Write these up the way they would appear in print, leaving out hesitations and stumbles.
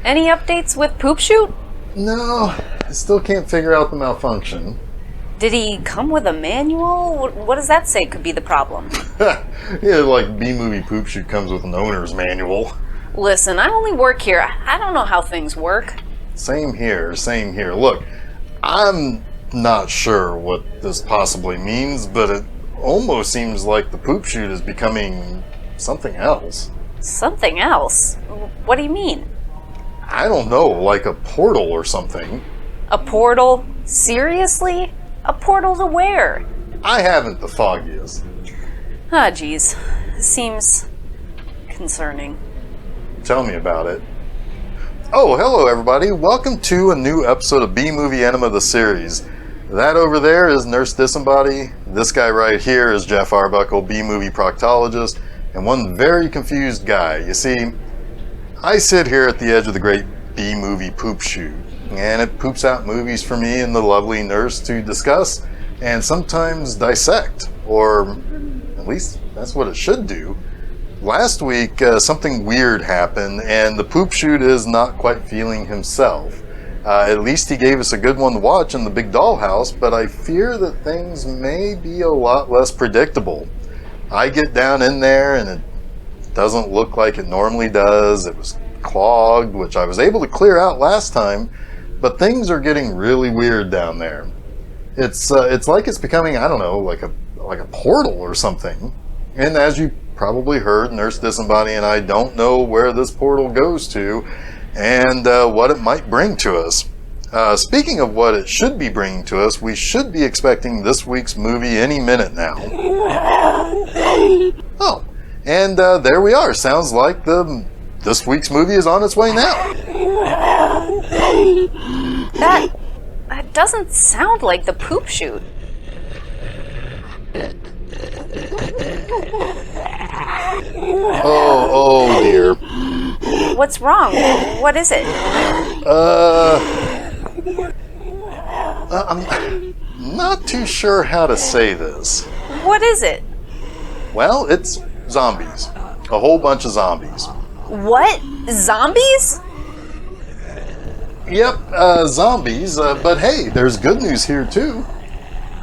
Any updates with Poop Shoot? No, I still can't figure out the malfunction. Did he come with a manual? What does that say could be the problem? Yeah, like B-Movie Poop Shoot comes with an owner's manual. Listen, I only work here. I don't know how things work. Same here, same here. Look, I'm not sure what this possibly means, but it almost seems like the Poop Shoot is becoming something else. Something else? What do you mean? I don't know, like a portal or something. A portal? Seriously? A portal to where? I haven't the foggiest. Ah, geez. Seems concerning. Tell me about it. Oh, hello everybody. Welcome to a new episode of B-Movie Enema the series. That over there is Nurse Disembody. This guy right here is Jeff Arbuckle, B-Movie proctologist, and one very confused guy. You see, I sit here at the edge of the great B-Movie Poop Shoot, and it poops out movies for me and the lovely nurse to discuss and sometimes dissect, or at least that's what it should do. Last week, something weird happened, and the Poop Shoot is not quite feeling himself. At least he gave us a good one to watch in the big dollhouse, but I fear that things may be a lot less predictable. I get down in there, and it doesn't look like it normally does. It was clogged, which I was able to clear out last time, but things are getting really weird down there. It's like it's becoming, I don't know, like a portal or something. And as you probably heard, Nurse Disembody and I don't know where this portal goes to and what it might bring to us. Speaking of what it should be bringing to us, we should be expecting this week's movie any minute now. Oh. And there we are. Sounds like this week's movie is on its way now. That doesn't sound like the Poop Shoot. Oh dear. What's wrong? What is it? I'm not too sure how to say this. What is it? Well, it's zombies. A whole bunch of zombies. What? Zombies? Yep, zombies, but hey, there's good news here too.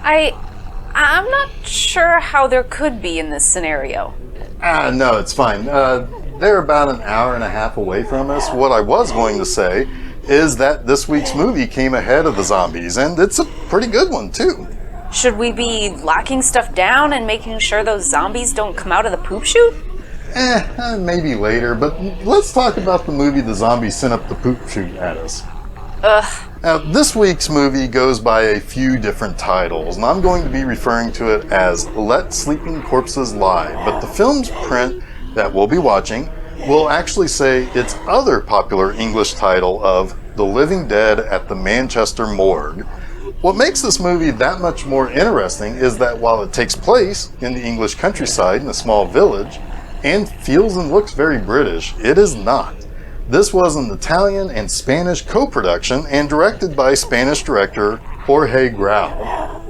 I'm not sure how there could be in this scenario. No, it's fine. They're about an hour and a half away from us. What I was going to say is that this week's movie came ahead of the zombies, and it's a pretty good one too. Should we be locking stuff down and making sure those zombies don't come out of the Poop Shoot? Maybe later, but let's talk about the movie the zombies sent up the Poop Shoot at us. Now, this week's movie goes by a few different titles, and I'm going to be referring to it as Let Sleeping Corpses Lie, but the film's print that we'll be watching will actually say its other popular English title of The Living Dead at the Manchester Morgue. What makes this movie that much more interesting is that while it takes place in the English countryside in a small village, and feels and looks very British, it is not. This was an Italian and Spanish co-production and directed by Spanish director Jorge Grau.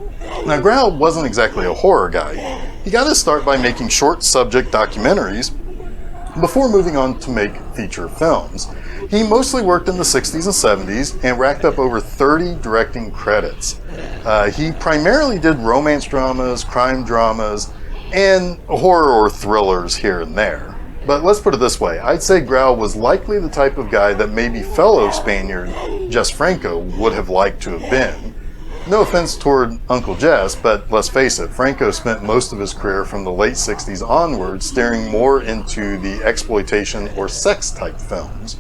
Now, Grau wasn't exactly a horror guy. He got his start by making short subject documentaries before moving on to make feature films. He mostly worked in the 60s and 70s and racked up over 30 directing credits. He primarily did romance dramas, crime dramas, and horror or thrillers here and there. But let's put it this way, I'd say Grau was likely the type of guy that maybe fellow Spaniard Jess Franco would have liked to have been. No offense toward Uncle Jess, but let's face it, Franco spent most of his career from the late 60s onward steering more into the exploitation or sex type films.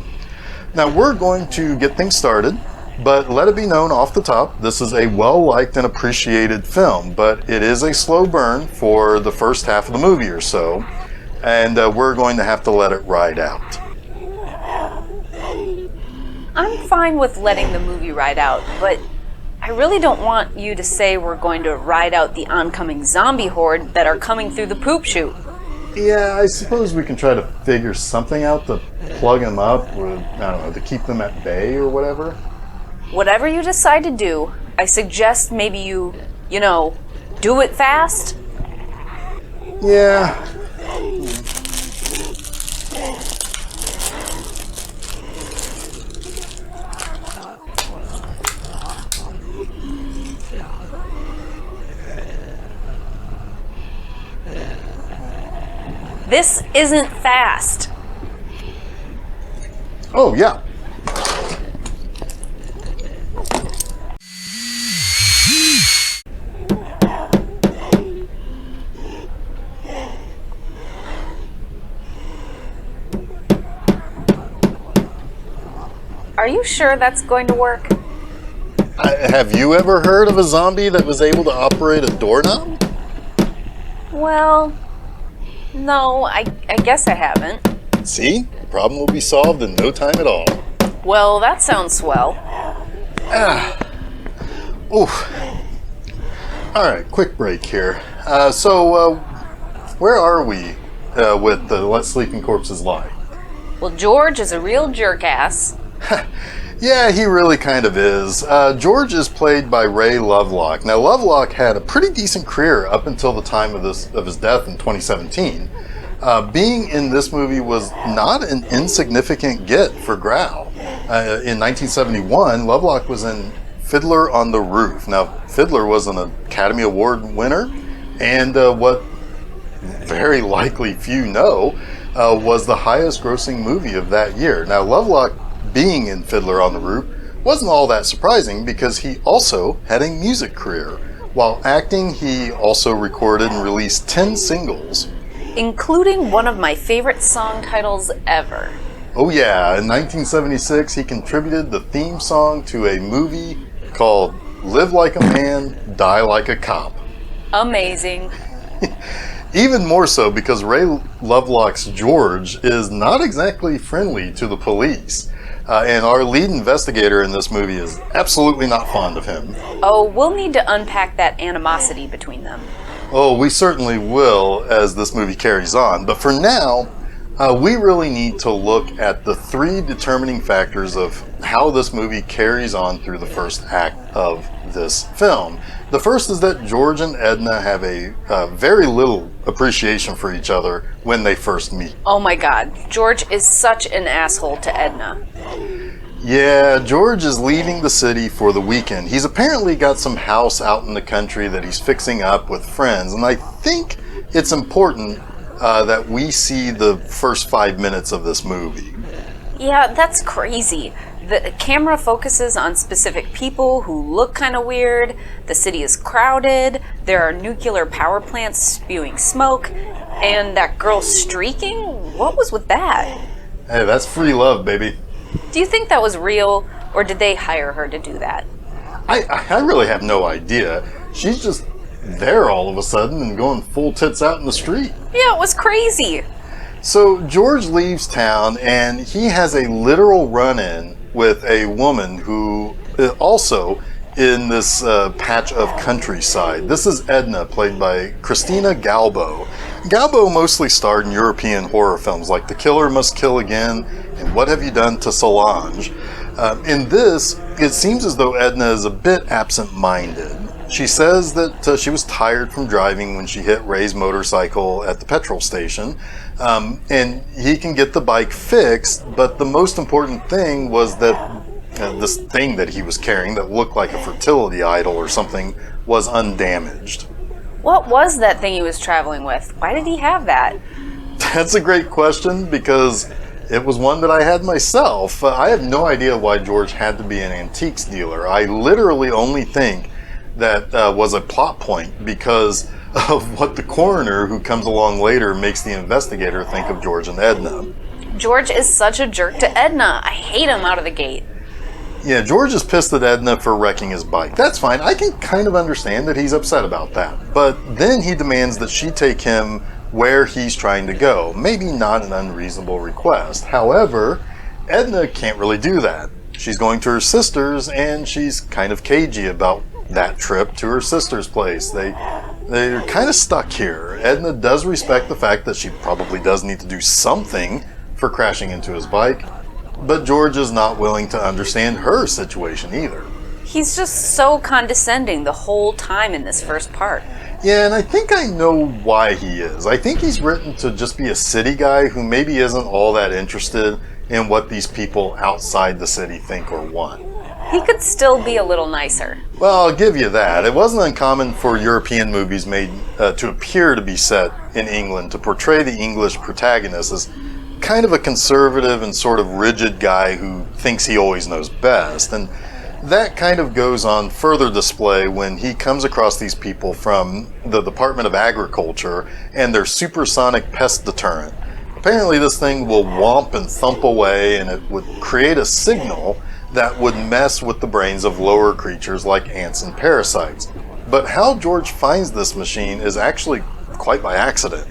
Now we're going to get things started, but let it be known off the top, this is a well-liked and appreciated film, but it is a slow burn for the first half of the movie or so, and we're going to have to let it ride out. I'm fine with letting the movie ride out, but I really don't want you to say we're going to ride out the oncoming zombie horde that are coming through the poop chute. Yeah, I suppose we can try to figure something out to plug them up, or, I don't know, to keep them at bay or whatever. Whatever you decide to do, I suggest maybe you do it fast. Yeah. This isn't fast. Oh, yeah. Are you sure that's going to work? Have you ever heard of a zombie that was able to operate a doorknob? Well, no, I guess I haven't. See? The problem will be solved in no time at all. Well, that sounds swell. Oof. Alright, quick break here. So, where are we with the Let Sleeping Corpses Lie? Well, George is a real jerk-ass. Yeah, he really kind of is. George is played by Ray Lovelock. Now, Lovelock had a pretty decent career up until the time of his death in 2017. Being in this movie was not an insignificant get for Growl. In 1971, Lovelock was in Fiddler on the Roof. Now, Fiddler was an Academy Award winner, and what very likely few know was the highest grossing movie of that year. Now, Lovelock being in Fiddler on the Roof wasn't all that surprising because he also had a music career. While acting, he also recorded and released 10 singles, including one of my favorite song titles ever. Oh yeah, in 1976 he contributed the theme song to a movie called Live Like a Man, Die Like a Cop. Amazing. Even more so because Ray Lovelock's George is not exactly friendly to the police. And our lead investigator in this movie is absolutely not fond of him. Oh, we'll need to unpack that animosity between them. Oh, we certainly will as this movie carries on. But for now, we really need to look at the three determining factors of how this movie carries on through the first act of this film. The first is that George and Edna have a very little appreciation for each other when they first meet. Oh my god, George is such an asshole to Edna. Yeah, George is leaving the city for the weekend. He's apparently got some house out in the country that he's fixing up with friends, and I think it's important that we see the first 5 minutes of this movie. Yeah, that's crazy. The camera focuses on specific people who look kind of weird, the city is crowded, there are nuclear power plants spewing smoke, and that girl streaking? What was with that? Hey, that's free love, baby. Do you think that was real, or did they hire her to do that? I really have no idea. She's just there all of a sudden and going full tits out in the street. Yeah, it was crazy. So George leaves town and he has a literal run-in with a woman who is also in this patch of countryside. This is Edna, played by Christina Galbo. Galbo mostly starred in European horror films like The Killer Must Kill Again and What Have You Done to Solange? In this, it seems as though Edna is a bit absent-minded. She says that she was tired from driving when she hit Ray's motorcycle at the petrol station, and he can get the bike fixed, but the most important thing was that this thing that he was carrying that looked like a fertility idol or something was undamaged. What was that thing he was traveling with? Why did he have that? That's a great question because it was one that I had myself. I have no idea why George had to be an antiques dealer. I literally only think that was a plot point because of what the coroner who comes along later makes the investigator think of George and Edna. George is such a jerk to Edna. I hate him out of the gate. Yeah, George is pissed at Edna for wrecking his bike. That's fine. I can kind of understand that he's upset about that. But then he demands that she take him where he's trying to go. Maybe not an unreasonable request. However, Edna can't really do that. She's going to her sister's, and she's kind of cagey about that trip to her sister's place. They're kind of stuck here. Edna does respect the fact that she probably does need to do something for crashing into his bike, but George is not willing to understand her situation either. He's just so condescending the whole time in this first part. Yeah, and I think I know why he is. I think he's written to just be a city guy who maybe isn't all that interested in what these people outside the city think or want. He could still be a little nicer. Well, I'll give you that. It wasn't uncommon for European movies made to appear to be set in England to portray the English protagonist as kind of a conservative and sort of rigid guy who thinks he always knows best. And that kind of goes on further display when he comes across these people from the Department of Agriculture and their supersonic pest deterrent. Apparently this thing will whomp and thump away, and it would create a signal that would mess with the brains of lower creatures like ants and parasites. But how George finds this machine is actually quite by accident.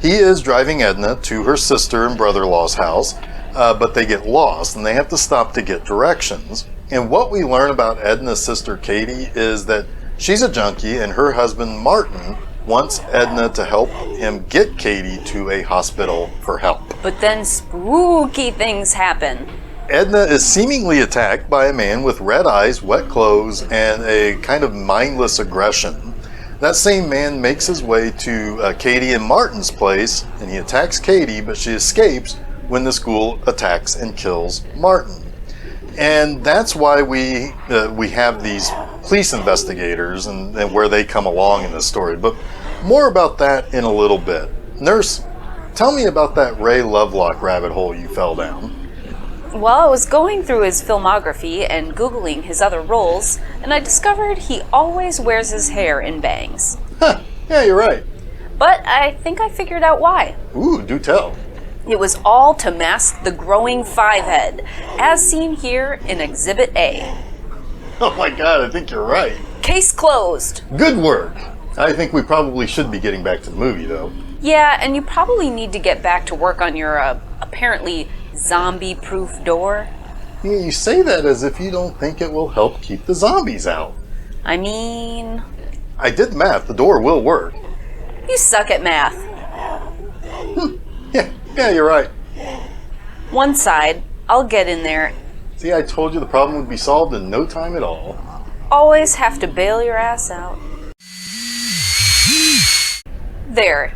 He is driving Edna to her sister and brother-in-law's house, but they get lost and they have to stop to get directions. And what we learn about Edna's sister Katie is that she's a junkie, and her husband Martin wants Edna to help him get Katie to a hospital for help. But then spooky things happen. Edna is seemingly attacked by a man with red eyes, wet clothes, and a kind of mindless aggression. That same man makes his way to Katie and Martin's place, and he attacks Katie, but she escapes when the school attacks and kills Martin. And that's why we have these police investigators and where they come along in this story. But more about that in a little bit. Nurse, tell me about that Ray Lovelock rabbit hole you fell down. Well, I was going through his filmography and Googling his other roles, and I discovered he always wears his hair in bangs. Huh, yeah, you're right. But I think I figured out why. Ooh, do tell. It was all to mask the growing five-head, as seen here in Exhibit A. Oh my god, I think you're right. Case closed. Good work. I think we probably should be getting back to the movie, though. Yeah, and you probably need to get back to work on your, apparently zombie-proof door. Yeah, you say that as if you don't think it will help keep the zombies out. I mean... I did math. The door will work. You suck at math. Yeah, you're right. One side. I'll get in there. See, I told you the problem would be solved in no time at all. Always have to bail your ass out. There.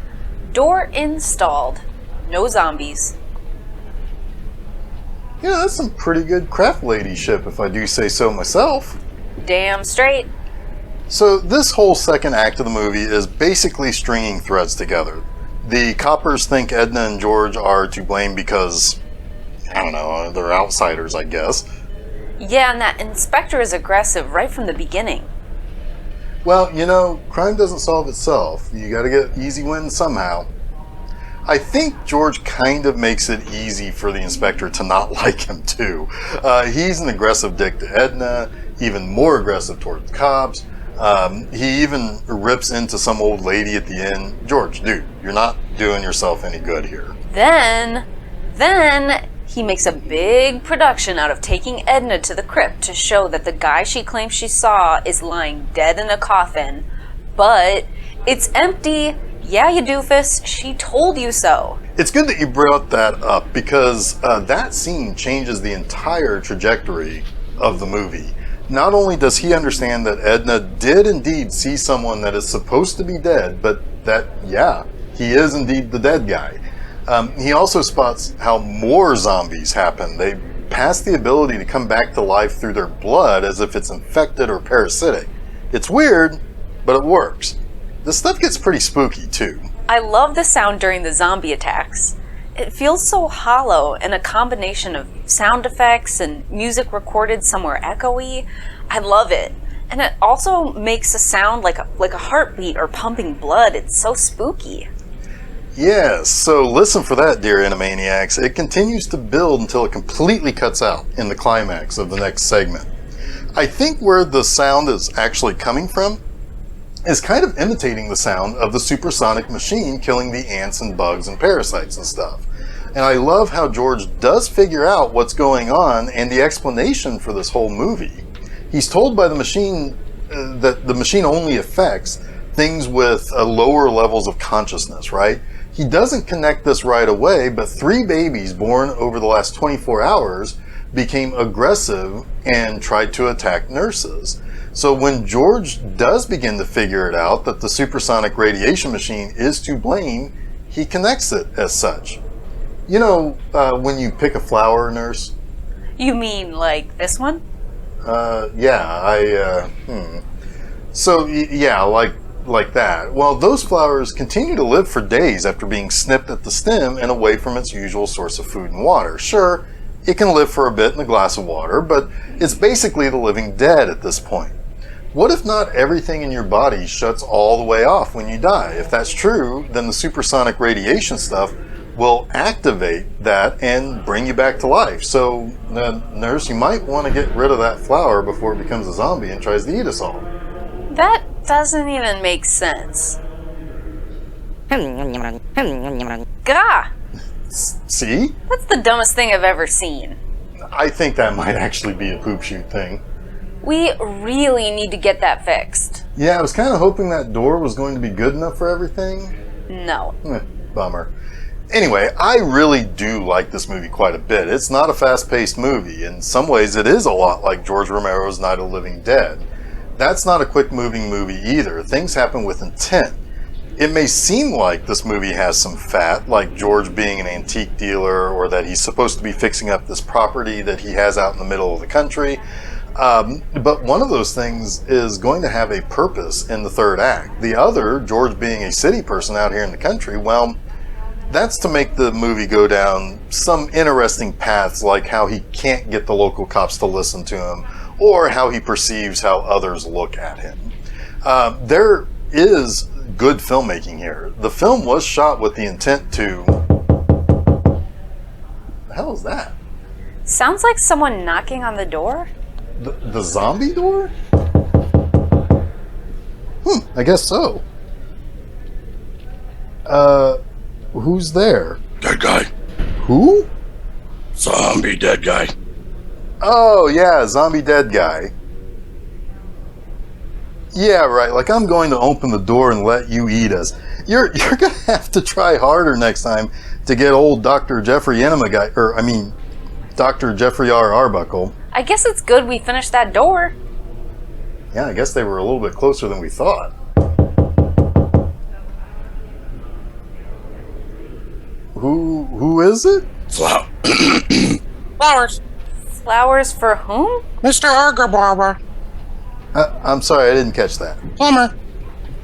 Door installed. No zombies. Yeah, that's some pretty good craft ladyship, if I do say so myself. Damn straight. So this whole second act of the movie is basically stringing threads together. The coppers think Edna and George are to blame because, I don't know, they're outsiders, I guess. Yeah, and that inspector is aggressive right from the beginning. Well, you know, crime doesn't solve itself. You gotta get easy wins somehow. I think George kind of makes it easy for the inspector to not like him, too. He's an aggressive dick to Edna, even more aggressive towards cops. He even rips into some old lady at the end. George, dude, you're not doing yourself any good here. Then he makes a big production out of taking Edna to the crypt to show that the guy she claims she saw is lying dead in a coffin. But it's empty. Yeah, you doofus. She told you so. It's good that you brought that up because that scene changes the entire trajectory of the movie. Not only does he understand that Edna did indeed see someone that is supposed to be dead, but that, yeah, he is indeed the dead guy. He also spots how more zombies happen. They pass the ability to come back to life through their blood as if it's infected or parasitic. It's weird, but it works. This stuff gets pretty spooky, too. I love the sound during the zombie attacks. It feels so hollow, and a combination of sound effects and music recorded somewhere echoey. I love it. And it also makes a sound like a heartbeat or pumping blood. It's so spooky. Yes, so listen for that, dear Animaniacs. It continues to build until it completely cuts out in the climax of the next segment. I think where the sound is actually coming from is kind of imitating the sound of the supersonic machine killing the ants and bugs and parasites and stuff. And I love how George does figure out what's going on and the explanation for this whole movie. He's told by the machine that the machine only affects things with lower levels of consciousness, right? He doesn't connect this right away, but 3 babies born over the last 24 hours became aggressive and tried to attack nurses. So when George does begin to figure it out that the supersonic radiation machine is to blame, he connects it as such. You know, when you pick a flower, nurse? You mean like this one? Yeah, So, yeah, like that. Well, those flowers continue to live for days after being snipped at the stem and away from its usual source of food and water. Sure, it can live for a bit in a glass of water, but it's basically the living dead at this point. What if not everything in your body shuts all the way off when you die? If that's true, then the supersonic radiation stuff will activate that and bring you back to life. So, nurse, you might want to get rid of that flower before it becomes a zombie and tries to eat us all. That doesn't even make sense. Gah! See? That's the dumbest thing I've ever seen. I think that might actually be a poop shoot thing. We really need to get that fixed. Yeah, I was kind of hoping that door was going to be good enough for everything. No. Bummer. Anyway, I really do like this movie quite a bit. It's not a fast-paced movie. In some ways, it is a lot like George Romero's Night of the Living Dead. That's not a quick-moving movie either. Things happen with intent. It may seem like this movie has some fat, like George being an antique dealer, or that he's supposed to be fixing up this property that he has out in the middle of the country. But one of those things is going to have a purpose in the third act. The other, George being a city person out here in the country, well, that's to make the movie go down some interesting paths, like how he can't get the local cops to listen to him, or how he perceives how others look at him. There is good filmmaking here. The film was shot with the intent to... The hell is that? Sounds like someone knocking on the door. The zombie door? I guess so. Who's there? Dead guy. Who? Zombie dead guy. Oh, yeah, zombie dead guy. Yeah, right, like I'm going to open the door and let you eat us. You're gonna have to try harder next time to get old Dr. Jeffrey Enema guy, Dr. Jeffrey R. Arbuckle. I guess it's good we finished that door. Yeah, I guess they were a little bit closer than we thought. Who is it? Flowers. Flowers for whom? Mr. Argerbarber. I'm sorry, I didn't catch that. Plumber.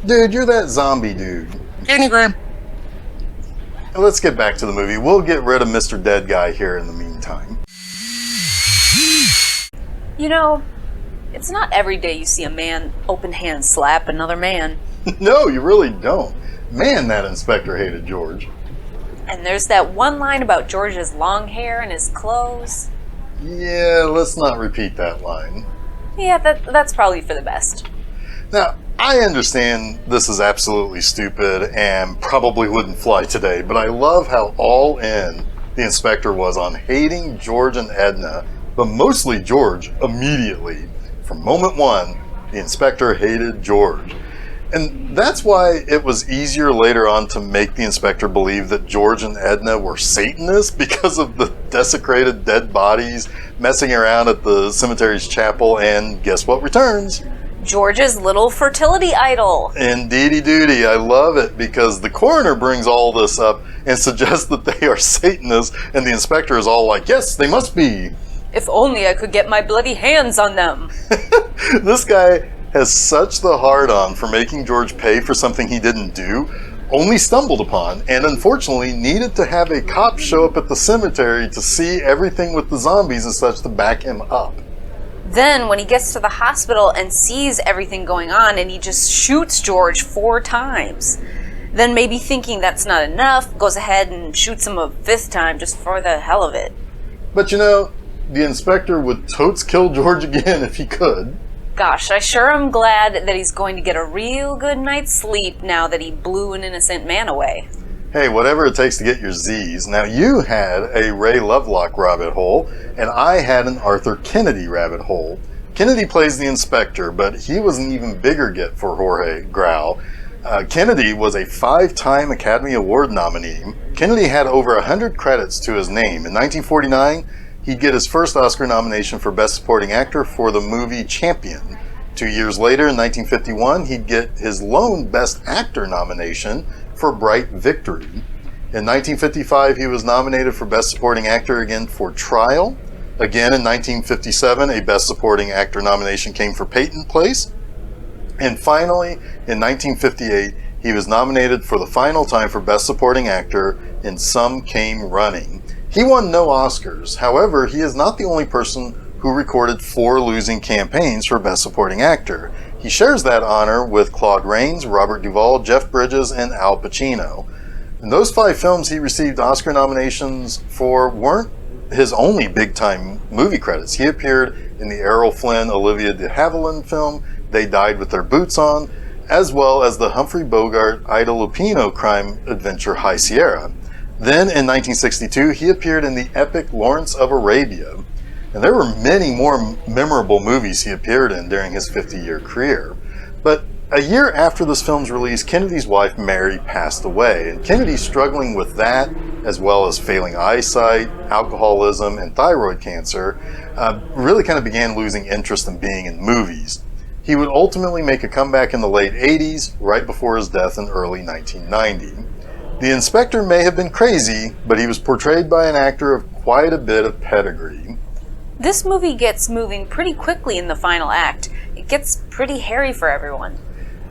Dude, you're that zombie dude. Candygram. Let's get back to the movie. We'll get rid of Mr. Dead Guy here in the meantime. You know, it's not every day you see a man open hand slap another man. No, you really don't. Man, that inspector hated George. And there's that one line about George's long hair and his clothes. Yeah, let's not repeat that line. Yeah, that's probably for the best. Now, I understand this is absolutely stupid and probably wouldn't fly today, but I love how all in the inspector was on hating George and Edna, but mostly George immediately. From moment one, the inspector hated George. And that's why it was easier later on to make the inspector believe that George and Edna were Satanists because of the desecrated dead bodies messing around at the cemetery's chapel, and guess what returns? George's little fertility idol. Indeedy doody, I love it, because the coroner brings all this up and suggests that they are Satanists, and the inspector is all like, yes, they must be. If only I could get my bloody hands on them. This guy has such the hard-on for making George pay for something he didn't do, only stumbled upon, and unfortunately needed to have a cop show up at the cemetery to see everything with the zombies and such to back him up. Then, when he gets to the hospital and sees everything going on, and he just shoots George 4 times. Then, maybe thinking that's not enough, goes ahead and shoots him a 5th time just for the hell of it. But you know, the inspector would totes kill George again if he could. Gosh, I sure am glad that he's going to get a real good night's sleep now that he blew an innocent man away. Hey, whatever it takes to get your Z's. Now, you had a Ray Lovelock rabbit hole, and I had an Arthur Kennedy rabbit hole. Kennedy plays the inspector, but he was an even bigger get for Jorge Grau. Kennedy was a 5-time Academy Award nominee. Kennedy had over 100 credits to his name. In 1949, he'd get his first Oscar nomination for Best Supporting Actor for the movie Champion. 2 years later, in 1951, he'd get his lone Best Actor nomination for Bright Victory. In 1955, he was nominated for Best Supporting Actor again for Trial. Again, in 1957, a Best Supporting Actor nomination came for Peyton Place. And finally, in 1958, he was nominated for the final time for Best Supporting Actor in Some Came Running. He won no Oscars. However, he is not the only person who recorded 4 losing campaigns for Best Supporting Actor. He shares that honor with Claude Rains, Robert Duvall, Jeff Bridges, and Al Pacino. And those 5 films he received Oscar nominations for weren't his only big-time movie credits. He appeared in the Errol Flynn, Olivia de Havilland film, They Died with Their Boots On, as well as the Humphrey Bogart, Ida Lupino crime adventure High Sierra. Then, in 1962, he appeared in the epic Lawrence of Arabia. And there were many more memorable movies he appeared in during his 50-year career. But a year after this film's release, Kennedy's wife, Mary, passed away. And Kennedy, struggling with that, as well as failing eyesight, alcoholism, and thyroid cancer, really kind of began losing interest in being in movies. He would ultimately make a comeback in the late 80s, right before his death in early 1990. The inspector may have been crazy, but he was portrayed by an actor of quite a bit of pedigree. This movie gets moving pretty quickly in the final act. It gets pretty hairy for everyone.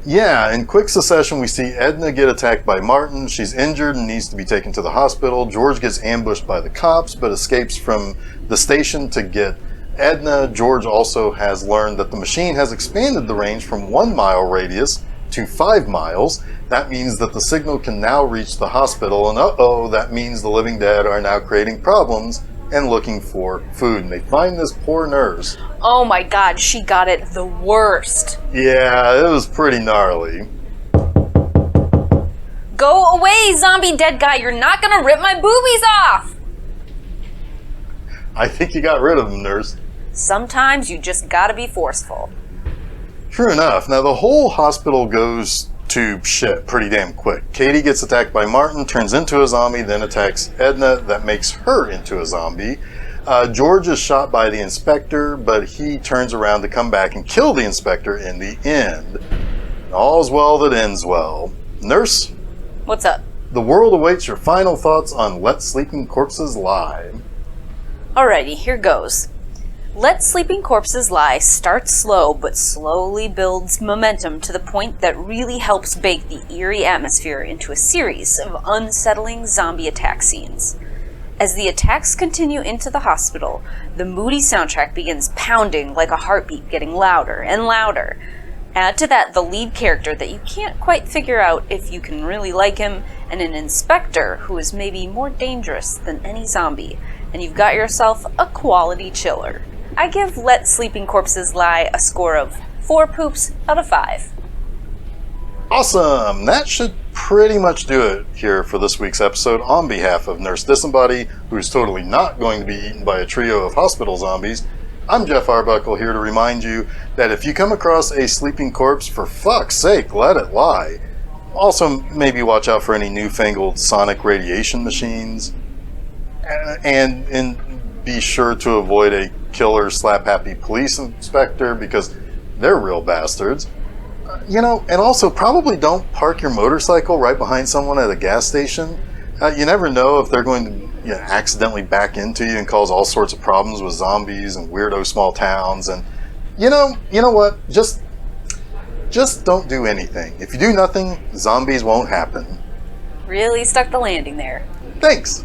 Yeah, in quick succession we see Edna get attacked by Martin. She's injured and needs to be taken to the hospital. George gets ambushed by the cops but escapes from the station to get Edna. George also has learned that the machine has expanded the range from 1 mile radius to 5 miles. That means that the signal can now reach the hospital, and that means the living dead are now creating problems and looking for food. And they find this poor nurse. Oh my god, she got it the worst. Yeah, it was pretty gnarly. Go away, zombie dead guy. You're not gonna rip my boobies off. I think you got rid of them, nurse. Sometimes you just gotta be forceful. True enough. Now the whole hospital goes to shit pretty damn quick. Katie gets attacked by Martin, turns into a zombie, then attacks Edna. That makes her into a zombie. George is shot by the inspector, but he turns around to come back and kill the inspector in the end. All's well that ends well. Nurse? What's up? The world awaits your final thoughts on Let Sleeping Corpses Lie. Alrighty, here goes. Let Sleeping Corpses Lie starts slow but slowly builds momentum to the point that really helps bake the eerie atmosphere into a series of unsettling zombie attack scenes. As the attacks continue into the hospital, the moody soundtrack begins pounding like a heartbeat, getting louder and louder. Add to that the lead character that you can't quite figure out if you can really like him, and an inspector who is maybe more dangerous than any zombie, and you've got yourself a quality chiller. I give Let Sleeping Corpses Lie a score of 4 poops out of 5. Awesome! That should pretty much do it here for this week's episode. On behalf of Nurse Disembody, who's totally not going to be eaten by a trio of hospital zombies, I'm Jeff Arbuckle, here to remind you that if you come across a sleeping corpse, for fuck's sake, let it lie. Also, maybe watch out for any newfangled sonic radiation machines. And be sure to avoid a killer slap-happy police inspector, because they're real bastards. And also probably don't park your motorcycle right behind someone at a gas station. You never know if they're going to accidentally back into you and cause all sorts of problems with zombies and weirdo small towns. And you know what? Just don't do anything. If you do nothing, zombies won't happen. Really stuck the landing there. Thanks.